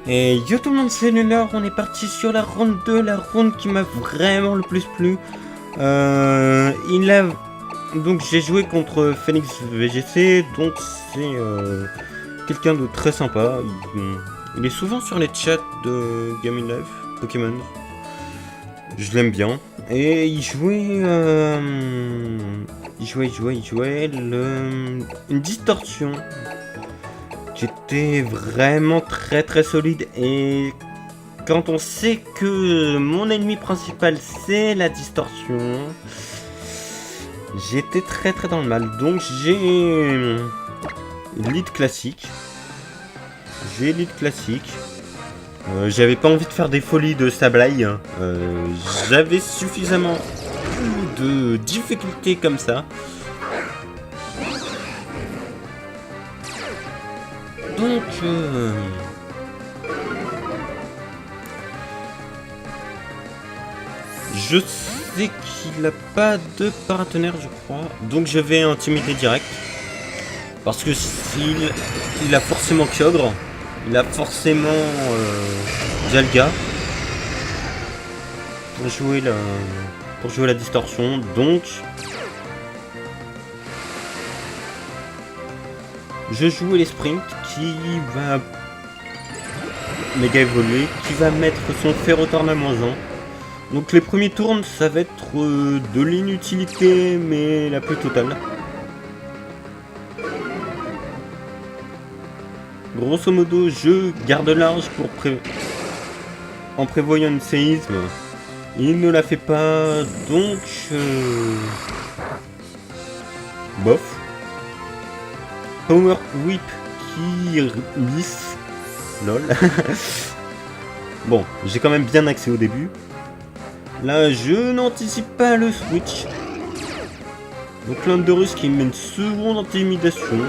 Et yo tout le monde, c'est Lunar, on est parti sur la ronde 2, la ronde qui m'a vraiment le plus plu. Donc j'ai joué contre Phoenix VGC, donc c'est quelqu'un de très sympa. Il est souvent sur les chats de Game in Life, Pokémon. Je l'aime bien. Et il jouait une distorsion qui était vraiment très solide. Et quand on sait que mon ennemi principal c'est la distorsion, j'étais très dans le mal. Donc j'ai lead classique. J'avais pas envie de faire des folies de Sableye. J'avais suffisamment de difficultés comme ça. Donc je sais qu'il a pas de partenaire, je crois. Donc je vais intimider direct. Parce que il a forcément Kyogre. Il a forcément Jalga pour jouer la distorsion. Donc je joue les sprints qui va méga évoluer, qui va mettre son Ferrothorn à -1. Donc les premiers tours ça va être de l'inutilité mais la plus totale. Grosso modo, je garde large en prévoyant une séisme. Il ne la fait pas, donc bof. Power Whip qui miss. Lol. Bon, j'ai quand même bien axé au début. Là, je n'anticipe pas le switch. Donc Landorus qui met une seconde intimidation.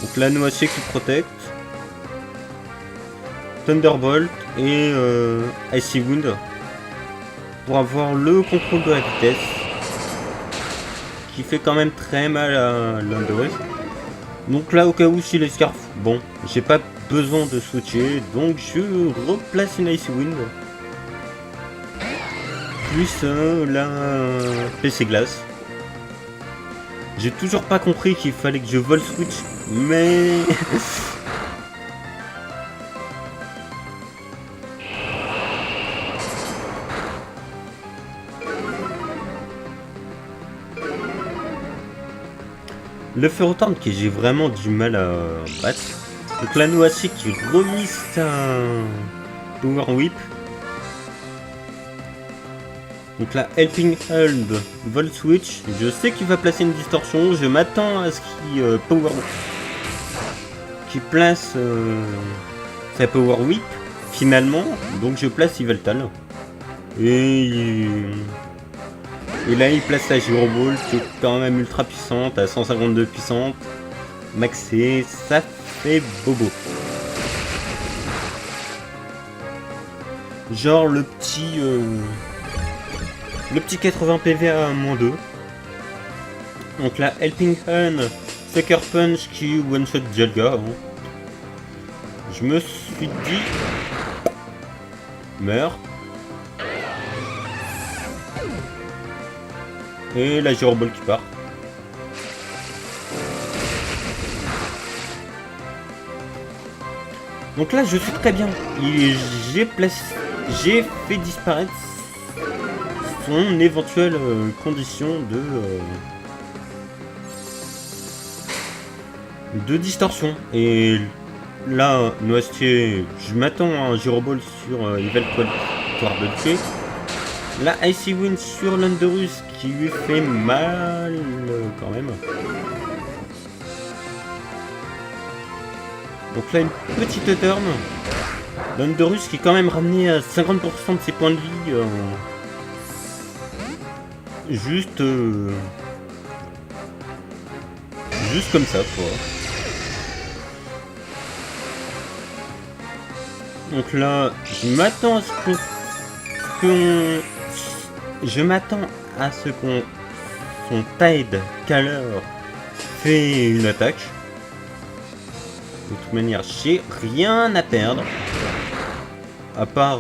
Donc la Noaché qui protecte, Thunderbolt et Icy Wound pour avoir le contrôle de la vitesse qui fait quand même très mal à Landorus. Donc là au cas où si les Scarf, bon j'ai pas besoin de switcher, donc je replace une Icy Wind plus la PC Glace. J'ai toujours pas compris qu'il fallait que je vole switch, mais le Ferrothorn que j'ai vraiment du mal à battre. Donc la Noaché qui remet sa Power Whip. Donc la Helping Hand Volt Switch, je sais qu'il va placer une distorsion, je m'attends à ce qu'il place sa Power Whip finalement, donc je place Yveltal. Et là il place la Gyro Ball qui est quand même ultra puissante, à 152 puissante, maxée, ça fait bobo. Genre le petit 80 PV à -2. Donc la Helping Hand Sucker Punch qui one shot Jalga. Je me suis dit meurt. Et la Gyro Ball qui part. Donc là je suis très bien. J'ai fait disparaître son éventuelle condition de distorsion. Et là, Noastier, je m'attends à un Gyro Ball sur Yveltal de le tuer. La Icy Wind sur Landorus qui lui fait mal quand même. Donc là, une petite turn. Landorus qui est quand même ramené à 50% de ses points de vie. Juste comme ça quoi. Donc là je m'attends à ce qu'on son Tide Caller fait une attaque. De toute manière, j'ai rien à perdre. À part...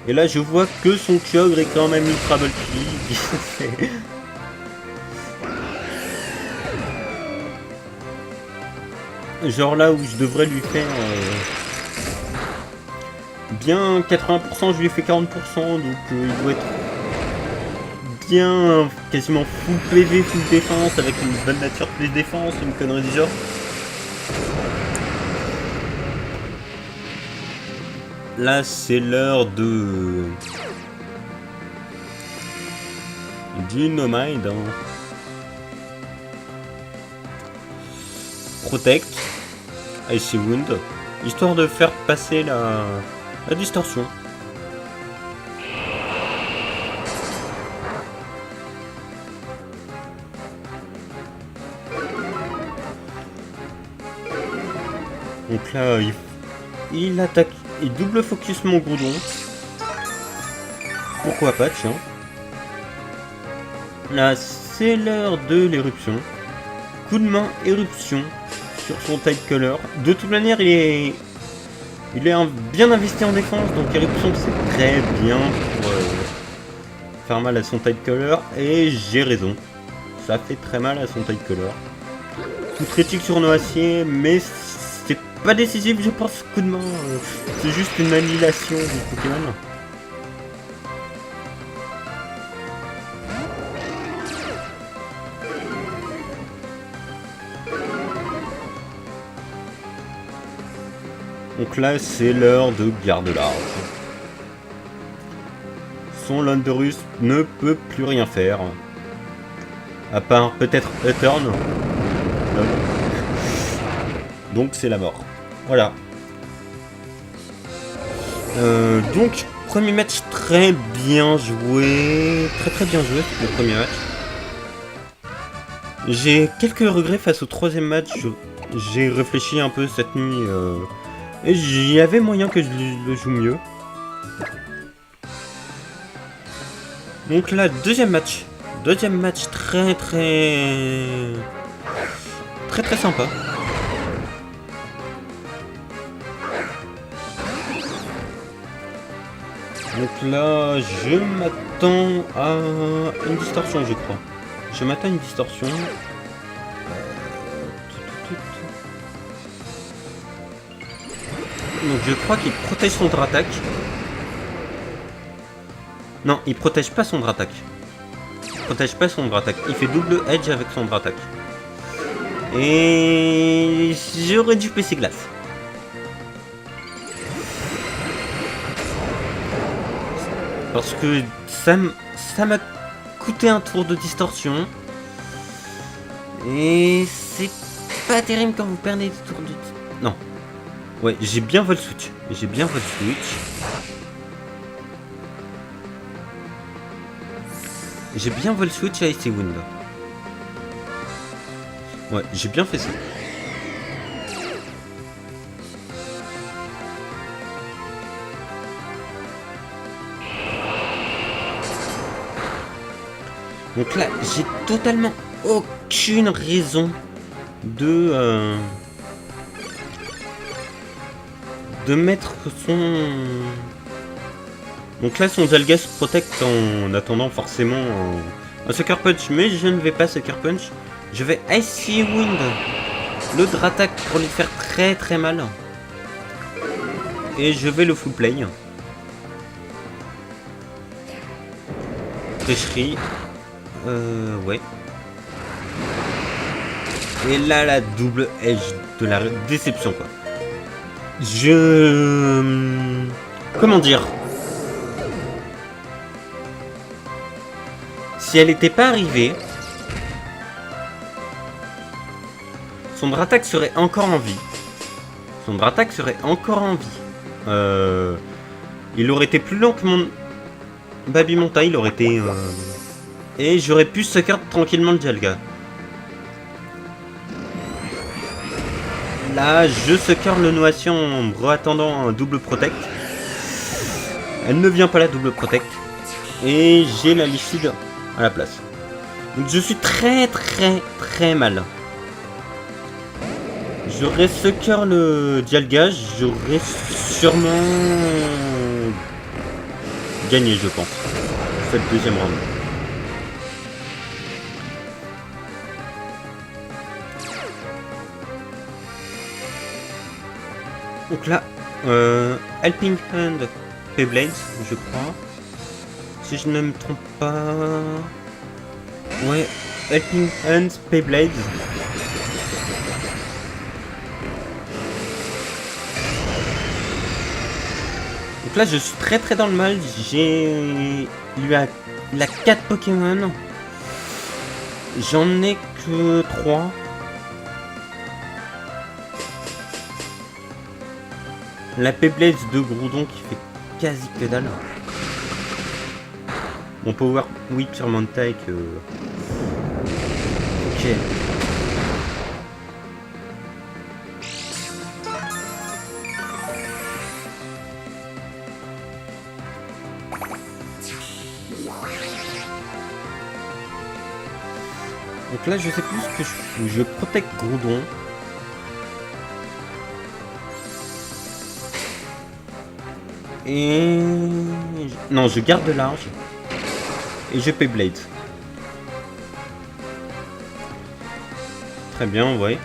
Et là, je vois que son Kyogre est quand même ultra bulky. Genre là où je devrais lui faire... bien 80%, je lui ai fait 40%, donc il doit être bien quasiment full PV, full défense, avec une bonne nature plus défense, une connerie du genre. Là, c'est l'heure de... Dynamite, hein. Protect, Icy Wound, histoire de faire passer la distorsion. Donc là, il attaque, il double focus mon goudron. Pourquoi pas, tiens. Là, c'est l'heure de l'éruption. Coup de main, éruption sur son type color. De toute manière, il est bien investi en défense, donc éruption c'est très bien pour faire mal à son type color. Et j'ai raison, ça fait très mal à son type color. Coup critique sur Noacier, mais c'est pas décisif, je pense. Coup de main, c'est juste une annihilation du Pokémon. Donc là, c'est l'heure de garde large. Son Landorus ne peut plus rien faire. À part peut-être U-turn. Donc c'est la mort. Voilà. Donc, premier match très bien joué. Très bien joué, le premier match. J'ai quelques regrets face au troisième match. J'ai réfléchi un peu cette nuit. Et il y avait moyen que je le joue mieux. Donc là, deuxième match. Deuxième match très sympa. Donc là, je m'attends à une distorsion, je crois. Je m'attends à une distorsion. Donc je crois qu'il protège son Dratak. Non, il protège pas son Dratak. Il protège pas son Dratak. Il fait double edge avec son Dratak. Et j'aurais dû PC glace. Parce que ça m'a coûté un tour de distorsion. Et c'est pas terrible quand vous perdez des tours de... Non. Ouais, j'ai bien vol switch. J'ai bien vol switch. J'ai bien vol switch à Icy Wound. Ouais, j'ai bien fait ça. Donc là, j'ai totalement aucune raison de mettre son... Donc là, son Zalgas protect en attendant forcément un Sucker Punch, mais je ne vais pas Sucker Punch. Je vais Icy Wound le Dratak pour lui faire très mal. Et je vais le full play. Pêcherie. Ouais. Et là, la double edge de la déception, quoi. Comment dire? Si elle n'était pas arrivée, son Dratak serait encore en vie. Son Dratak serait encore en vie. Il aurait été plus lent que mon Babymonta, il aurait été... Et j'aurais pu sucker tranquillement le Dialga. Là, je sucker le Noacier en attendant un double protect. Elle ne vient pas la double protect. Et j'ai la Lucide à la place. Donc je suis très mal. J'aurais sucker le Dialga, j'aurais sûrement gagné, je pense, cette deuxième round. Donc là, Helping Hand Beyblades, je crois. Si je ne me trompe pas... Ouais, Helping Hand Beyblades. Donc là, je suis très dans le mal. Il a 4 Pokémon. J'en ai que 3. La Beyblade de Groudon qui fait quasi que dalle. Mon Power Whip sur Mantike. Ok. Donc là, je sais plus ce que je fous. Je protège Groudon. Et... non, je garde large. Et je Beyblade. Très bien, ouais.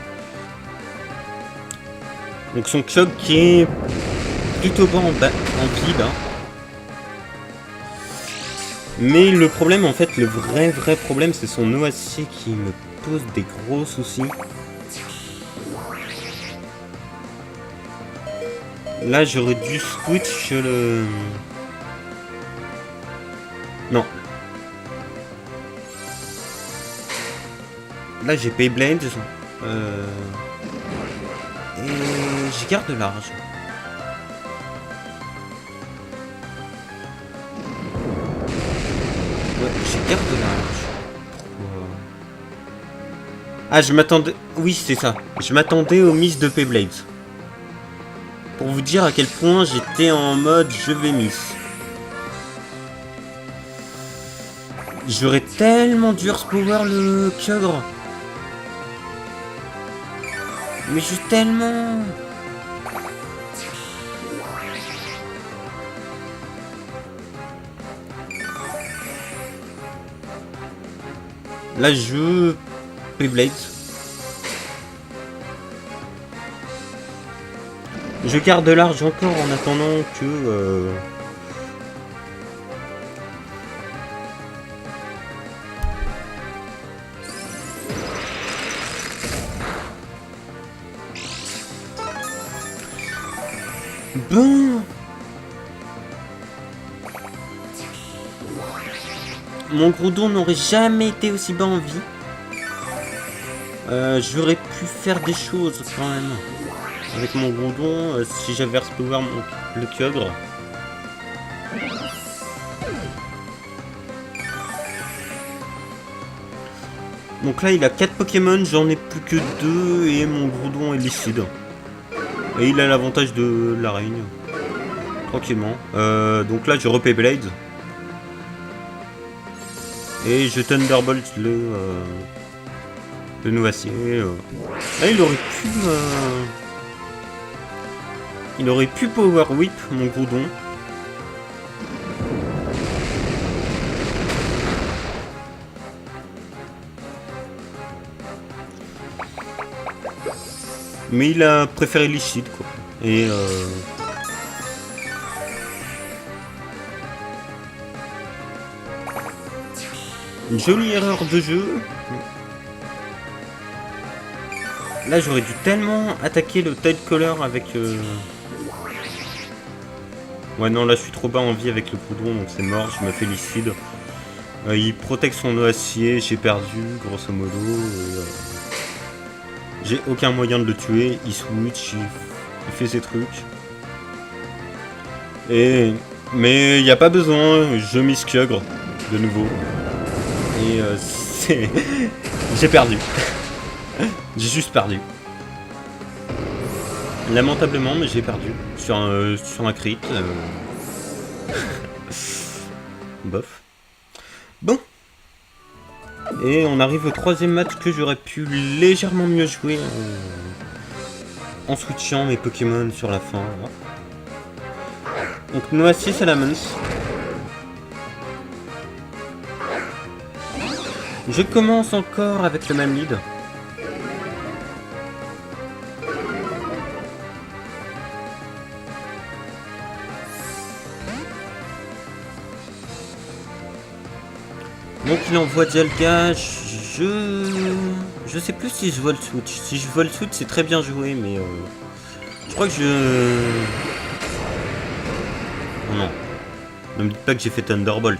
Donc son Kyogre qui est plutôt bas en vie là. Mais le problème, en fait, le vrai problème, c'est son eau acier qui me pose des gros soucis. Là, j'aurais dû switch le... non. Là, j'ai Beyblade. Et je garde large. Ouais, je garde large. Pourquoi? Ah, je m'attendais... oui, c'est ça. Je m'attendais au miss de Beyblade. Pour vous dire à quel point j'étais en mode je vais miss. J'aurais tellement dû power le Kyogre. Mais je tellement... là, je... Beyblade. Je garde large encore en attendant que... bon... mon Groudon n'aurait jamais été aussi bas en vie. J'aurais pu faire des choses quand même. Avec mon Groudon, si j'avais Power le Kyogre. Donc là, il a 4 Pokémon, j'en ai plus que 2 et mon Groudon est lucide. Et il a l'avantage de la Reigne. Tranquillement. Donc là, je repay Blade. Et je Thunderbolt le Novacier. Là, il aurait pu... il aurait pu Power Whip mon Groudon. Mais il a préféré Lucide, quoi. Et une jolie erreur de jeu. Là, j'aurais dû tellement attaquer le Tide Color avec... ouais, non, là, je suis trop bas en vie avec le Groudon, donc c'est mort, je me fais Lucide. Il protège son eau acier, j'ai perdu, grosso modo. J'ai aucun moyen de le tuer, il switch, il fait ses trucs. Et... mais il n'y a pas besoin, je miss Kyogre, de nouveau. Et c'est... j'ai perdu. J'ai juste perdu. Lamentablement, mais j'ai perdu. Sur un crit. Bof. Bon. Et on arrive au troisième match que j'aurais pu légèrement mieux jouer en switchant mes Pokémon sur la fin. Là. Donc Noisy Salamence. Je commence encore avec le même lead. Donc il envoie Dialga, je sais plus si je vois le switch. Si je vois le switch, c'est très bien joué, mais je crois que oh non. Ne me dites pas que j'ai fait Thunderbolt.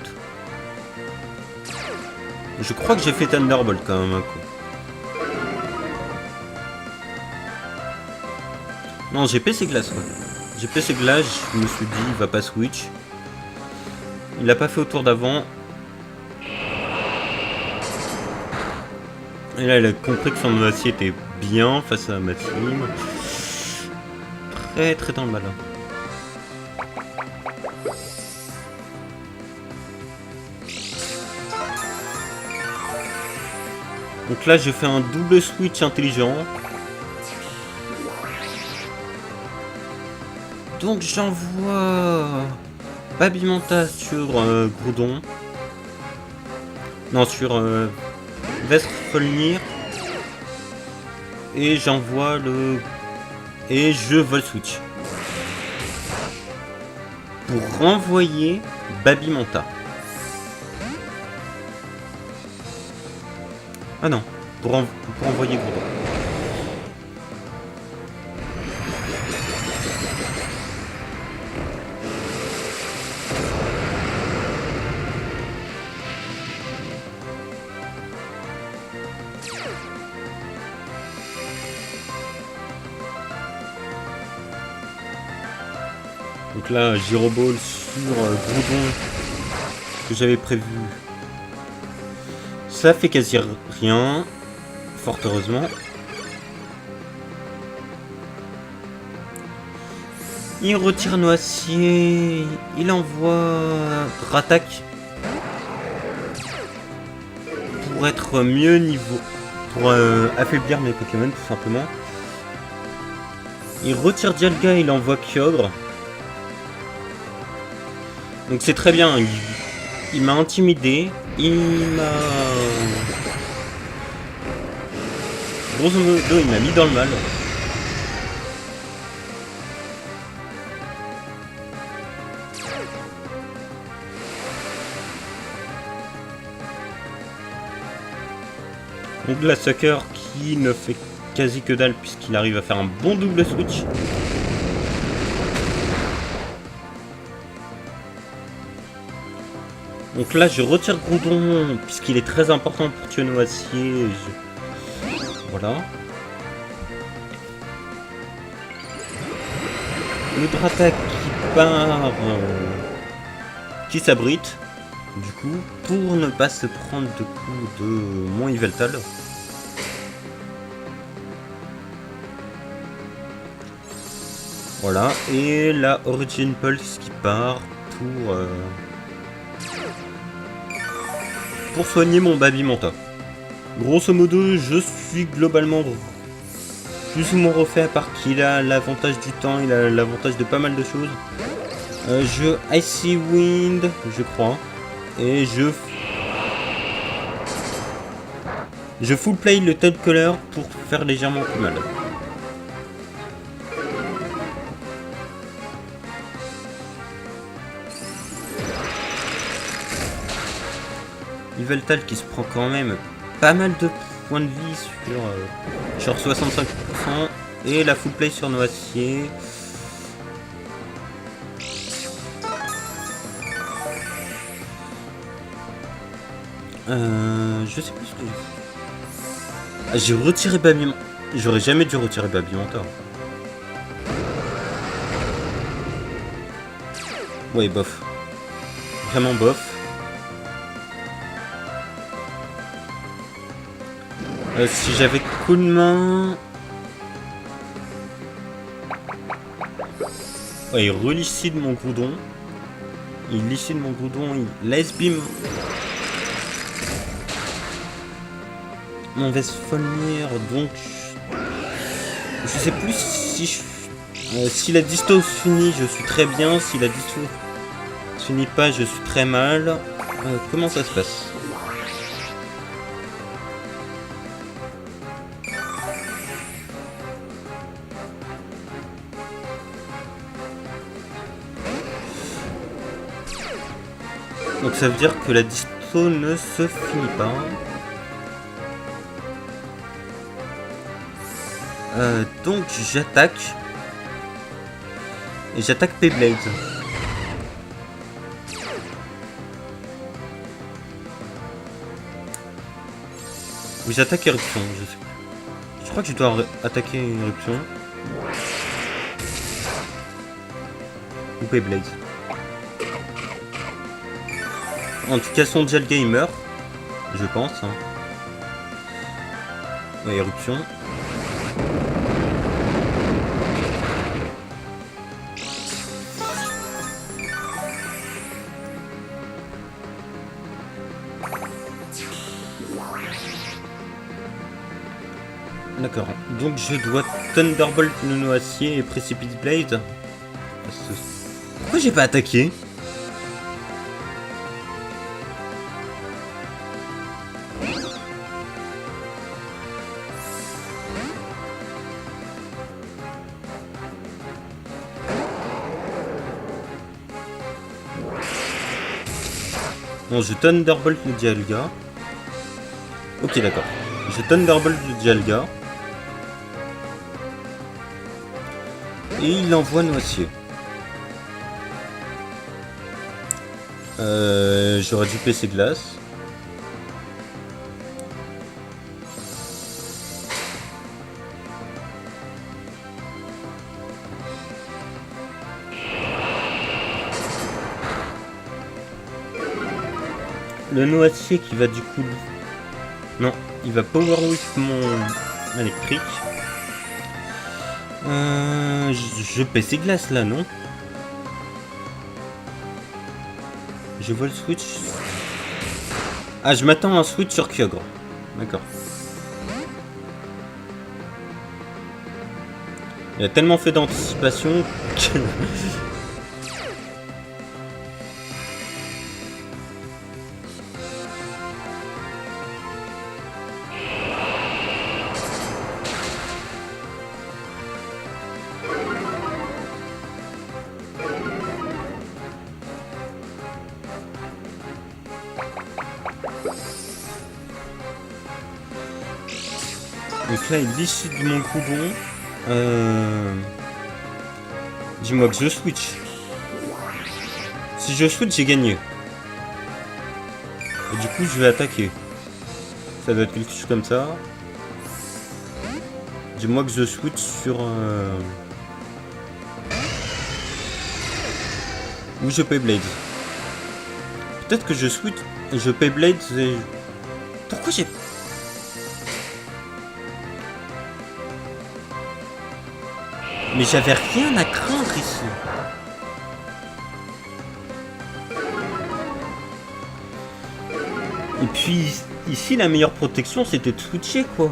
Je crois que j'ai fait Thunderbolt quand même un coup. Non, j'ai PC Glace, ouais. J'ai PC Glace, je me suis dit, il va pas switch. Il l'a pas fait au tour d'avant. Et là, il a compris que son acier était bien face à ma team. Très très dans le malin. Donc là, je fais un double switch intelligent. Donc j'envoie Babimanta sur Groudon. Non, sur Vespunir. Et j'envoie le... Et je vole switch. Pour renvoyer Babimanta. Ah non, pour envoyer Groudon. Donc là, Gyroball sur Groudon que j'avais prévu. Ça fait quasi rien, fort heureusement. Il retire Noisy, il envoie Rattaque pour être mieux niveau, pour affaiblir mes Pokémon tout simplement. Il retire Dialga, il envoie Kyogre. Donc c'est très bien, il m'a intimidé, il m'a... Grosso modo, il m'a mis dans le mal. Donc la Sucker qui ne fait quasi que dalle puisqu'il arrive à faire un bon double switch. Donc là, je retire Groudon, puisqu'il est très important pour tuer Noisy. Voilà. Le Dratak qui part... qui s'abrite, du coup, pour ne pas se prendre de coups de mon Yveltal. Voilà, et la Origin Pulse qui part pour soigner mon Babimanta. Grosso modo, je suis globalement plus ou moins refait, à part qu'il a l'avantage du temps, il a l'avantage de pas mal de choses. Je Icy Wind, je crois, et je full play le Toad Color pour faire légèrement plus mal. Yveltal qui se prend quand même pas mal de points de vie sur 65%, et la full play sur Noisy. Je sais plus ce que j'ai fait. Ah, j'ai retiré Babimanta. J'aurais jamais dû retirer Babimanta. Ouais, bof. Vraiment bof. Si j'avais coup de main... Ouais, il relicide mon Groudon. Il licide mon Groudon, il laisse beam mon Vespunir, donc Je sais plus si la disto s'unit, je suis très bien. Si la disto s'unit pas, je suis très mal. Comment ça se passe? Donc ça veut dire que la disto ne se finit pas. Donc j'attaque. Et j'attaque Beyblade. Ou j'attaque Éruption, je sais plus. Je crois que je dois attaquer Éruption. Ou Beyblade. En tout cas, son gel gamer, je pense. Hein. Ouais, Éruption. D'accord. Donc je dois Thunderbolt le noacier et Precipice Blade. Pourquoi j'ai pas attaqué? Bon, je Thunderbolt le Dialga. Ok, d'accord. Je Thunderbolt le Dialga. Et il envoie noacier. J'aurais dû PC glace. Le noacier qui va du coup... Non, il va power whip mon électrique. Je PC glace là, non? Je vois le switch. Ah, je m'attends à un switch sur Kyogre. D'accord. Il a tellement fait d'anticipation que... Donc là, il décide de mon coudon. Dis-moi que je switch. Si je switch, j'ai gagné. Et du coup, je vais attaquer. Ça doit être quelque chose comme ça. Dis-moi que je switch sur... Ou je Beyblade. Peut-être que je switch... Je Beyblade et... Pourquoi j'ai... Mais j'avais rien à craindre ici. Et puis ici la meilleure protection c'était de switcher quoi.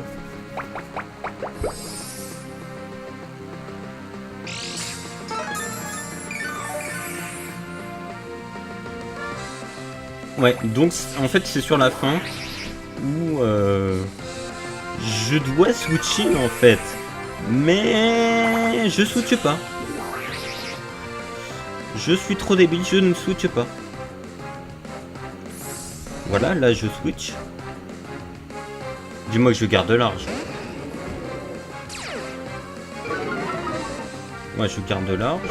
Ouais, donc en fait c'est sur la fin où je dois switcher en fait. Mais je switch pas. Je suis trop débile, je ne switch pas. Voilà, là je switch. Dis-moi que je garde large. Ouais, je garde large.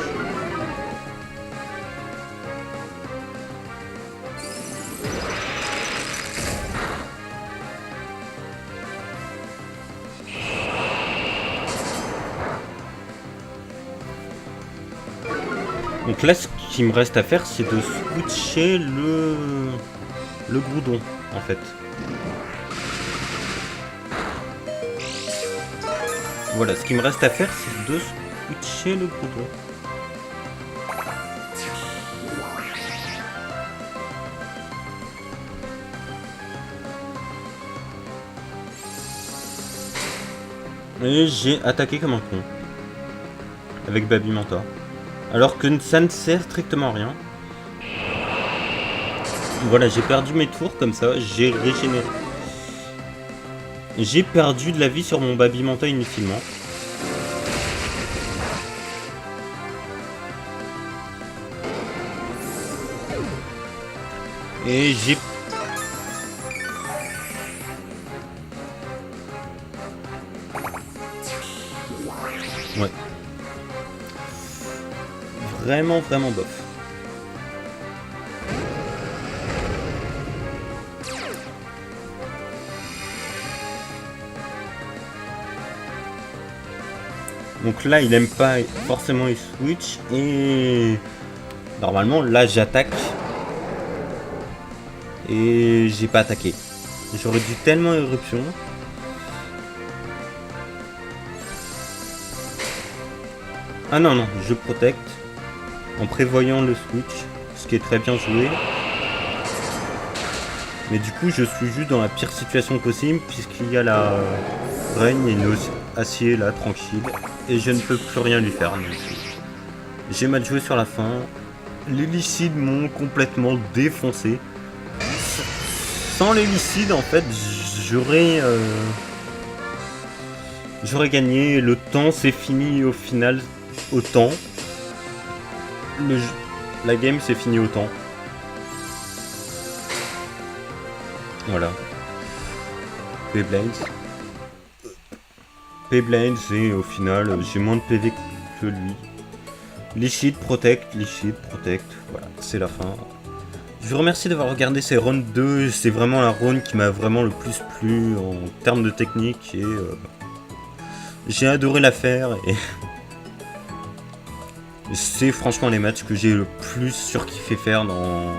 Donc là, ce qu'il me reste à faire, c'est de switcher le Groudon, en fait. Voilà, ce qu'il me reste à faire, c'est de switcher le Groudon. Et j'ai attaqué comme un con. Avec Baby Manta. Alors que ça ne sert strictement à rien. Voilà, j'ai perdu mes tours comme ça, j'ai régénéré. J'ai perdu de la vie sur mon Baby Manta inutilement. Et j'ai... Ouais. Vraiment, vraiment bof. Donc là, il aime pas forcément les switch et normalement là j'attaque et j'ai pas attaqué. J'aurais dû tellement éruption. Ah non non, je protecte en prévoyant le switch, ce qui est très bien joué. Mais du coup, je suis juste dans la pire situation possible puisqu'il y a la reine et nos acier là tranquille et je ne peux plus rien lui faire. J'ai mal joué sur la fin. Les licides m'ont complètement défoncé. Sans les licides, en fait, j'aurais gagné. Le temps s'est fini au final au temps. La game s'est finie au temps. Voilà. Beyblades et au final j'ai moins de PV que lui. Lichid protect, voilà, c'est la fin. Je vous remercie d'avoir regardé ces rounds 2, c'est vraiment la round qui m'a vraiment le plus plu en termes de technique et j'ai adoré la faire et c'est franchement les matchs que j'ai le plus surkiffé faire dans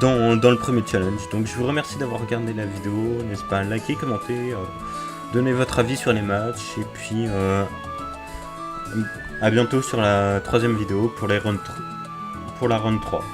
le premier challenge. Donc je vous remercie d'avoir regardé la vidéo, n'hésitez pas à liker, commenter, donner votre avis sur les matchs et puis à bientôt sur la troisième vidéo pour la round 3.